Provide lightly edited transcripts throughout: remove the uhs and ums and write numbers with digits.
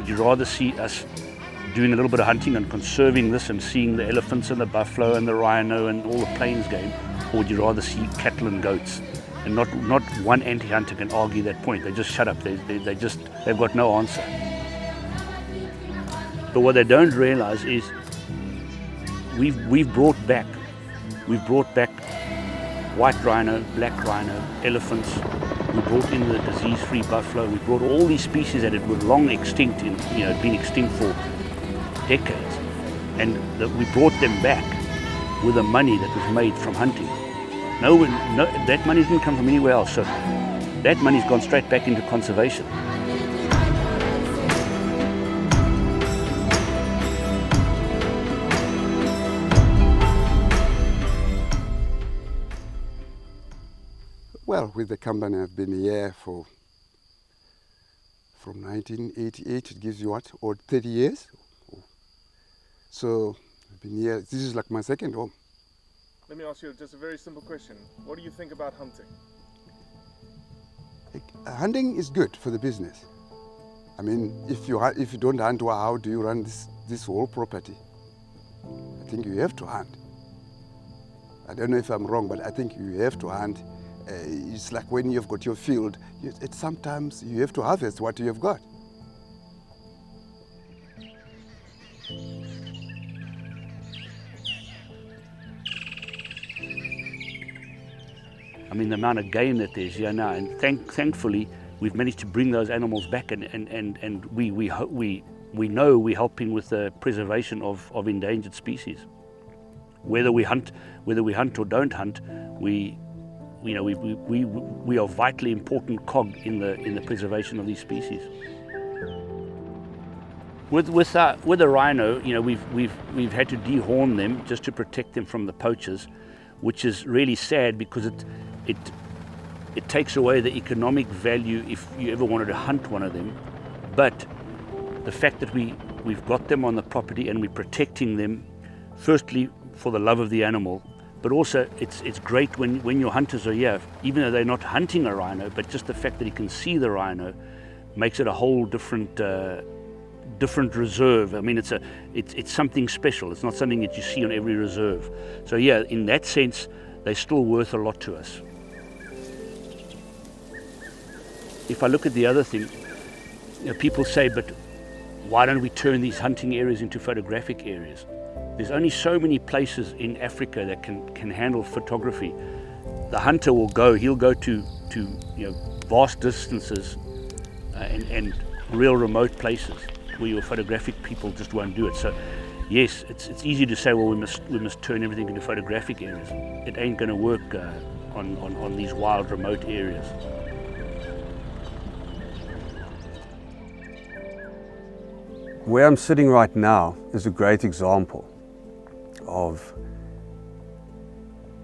you rather see us doing a little bit of hunting and conserving this and seeing the elephants and the buffalo and the rhino and all the plains game, or would you rather see cattle and goats? And not one anti-hunter can argue that point. They just shut up. They've got no answer. But what they don't realize is we've brought back white rhino, black rhino, elephants. We brought in the disease-free buffalo. We brought all these species that were long extinct, been extinct for decades, and we brought them back with the money that was made from hunting. No, that money didn't come from anywhere else. So that money's gone straight back into conservation. Well, with the company, I've been here from 1988. It gives you what, or 30 years? So I've been here. This is like my second home. Let me ask you just a very simple question. What do you think about hunting? Hunting is good for the business. I mean, if you don't hunt, well, how do you run this whole property? I think you have to hunt. I don't know if I'm wrong, but I think you have to hunt. It's like when you've got your field, sometimes you have to harvest what you have got. I mean, the amount of game that there's here now, and thankfully we've managed to bring those animals back, and we know we're helping with the preservation of endangered species. Whether we hunt or don't hunt, we are a vitally important cog in the preservation of these species. With the rhino, we've had to dehorn them just to protect them from the poachers, which is really sad because it takes away the economic value if you ever wanted to hunt one of them. But the fact that we've got them on the property and we're protecting them, firstly for the love of the animal, but also it's great when your hunters are here, even though they're not hunting a rhino, but just the fact that you can see the rhino makes it a whole different reserve. I mean, it's something special. It's not something that you see on every reserve. So yeah, in that sense, they're still worth a lot to us. If I look at the other thing, people say, but why don't we turn these hunting areas into photographic areas? There's only so many places in Africa that can handle photography. The hunter he'll go to vast distances and real remote places where your photographic people just won't do it. So yes, it's easy to say, well, we must turn everything into photographic areas. It ain't going to work on these wild remote areas. Where I'm sitting right now is a great example of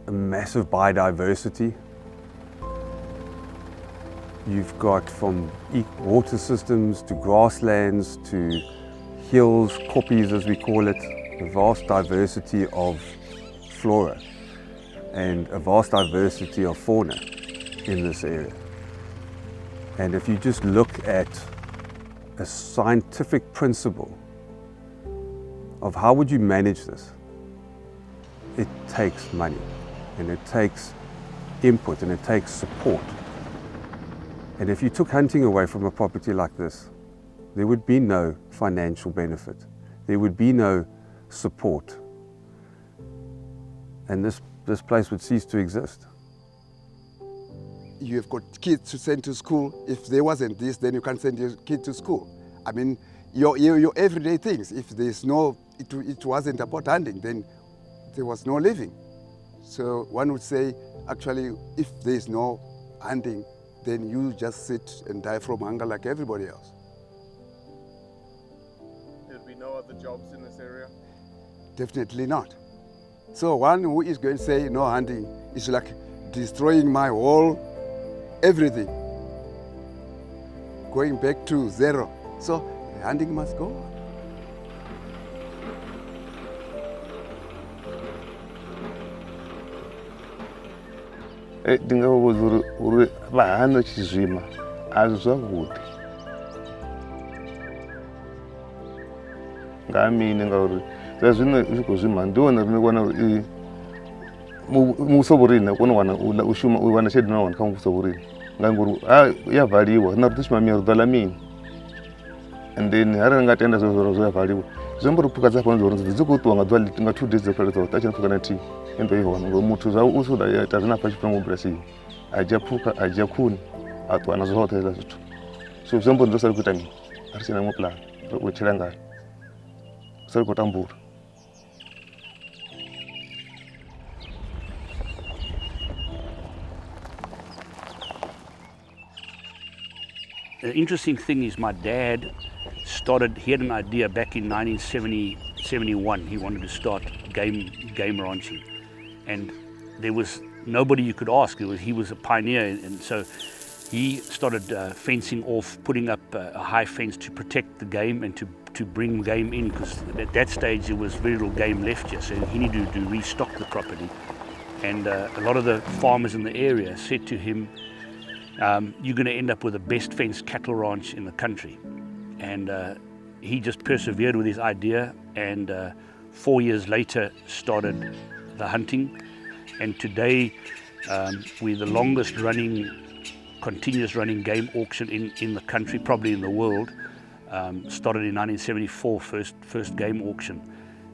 a massive biodiversity. You've got from water systems to grasslands to hills, koppies as we call it, a vast diversity of flora and a vast diversity of fauna in this area. And if you just look at a scientific principle of how would you manage this, it takes money and it takes input and it takes support. And if you took hunting away from a property like this, there would be no financial benefit. There would be no support. And this place would cease to exist. You have got kids to send to school. If there wasn't this, then you can't send your kid to school. I mean, your everyday things. If there's no, it wasn't about hunting, then there was no living. So one would say, actually, if there's no hunting, then you just sit and die from hunger like everybody else. There'd be no other jobs in this area? Definitely not. So one who is going to say no hunting is like destroying my whole everything, going back to zero. So hunting must go on. Ndingavudza uri vahana chizvima hazvi zvavudi. nga ha mini ngauri zwa zwino zwi khou zwima ndi hone ri wana uri muvhuso vhorine u kona u wana u shuma u wana tshelede na wana kha muvhuso vhorine nga ngori ya valiwa na ri ḓo shuma mini ri ḓo ḽa mini and then arali nga tenda zwo ya valiwa zwi amba uri phukha dza fhano uri dzi khou ṱuwa nga 2 days dzo fhela dzoṱhe a tshi na phukha na thihi endo i hone ngori muthu zwa u suda ya ita zwine a pfha tshifhinga bulasini a dzhia phukha a dzhia khuni a ṱuwa na zwoṱhe hezwo zwithu so zwi amba uri ndo sala khou ita mini a ri tshena iṅwe puḽani u tshila ngayo sala khou tambula. The interesting thing is my dad he had an idea back in 1971. He wanted to start game ranching, and there was nobody you could ask. He was a pioneer, and so he started fencing off, putting up a high fence to protect the game and to bring game in, because at that stage there was very little game left here, so he needed to restock the property. And a lot of the farmers in the area said to him, you're going to end up with the best fenced cattle ranch in the country. And he just persevered with his idea, and 4 years later started the hunting. And today we're the longest running, continuous running game auction in the country, probably in the world. Started in 1974, first game auction.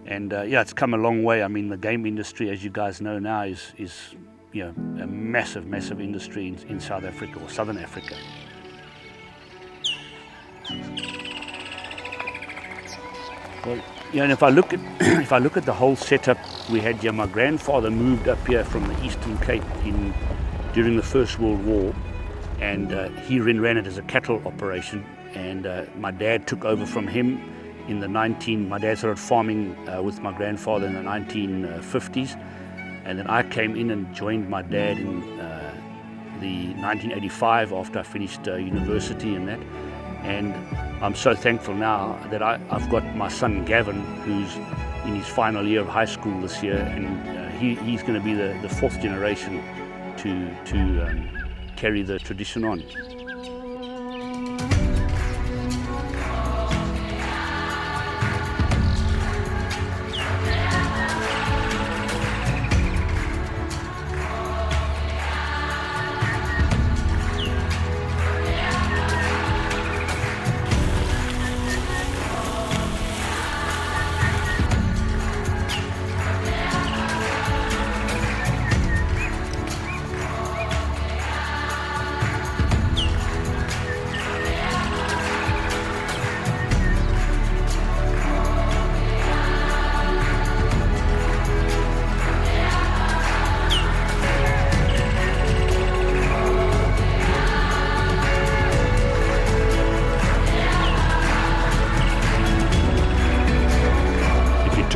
And yeah, it's come a long way. I mean, the game industry, as you guys know now, is a massive industry in South Africa, or Southern Africa. Well, and if I look at the whole setup we had here, my grandfather moved up here from the Eastern Cape during the First World War, and he ran it as a cattle operation. And my dad took over from him my dad started farming with my grandfather in the 1950s. And then I came in and joined my dad in the 1985 after I finished university and that. And I'm so thankful now that I've got my son Gavin, who's in his final year of high school this year, and he's going to be the fourth generation to carry the tradition on.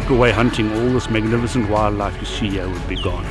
Away hunting, all this magnificent wildlife you see here would be gone.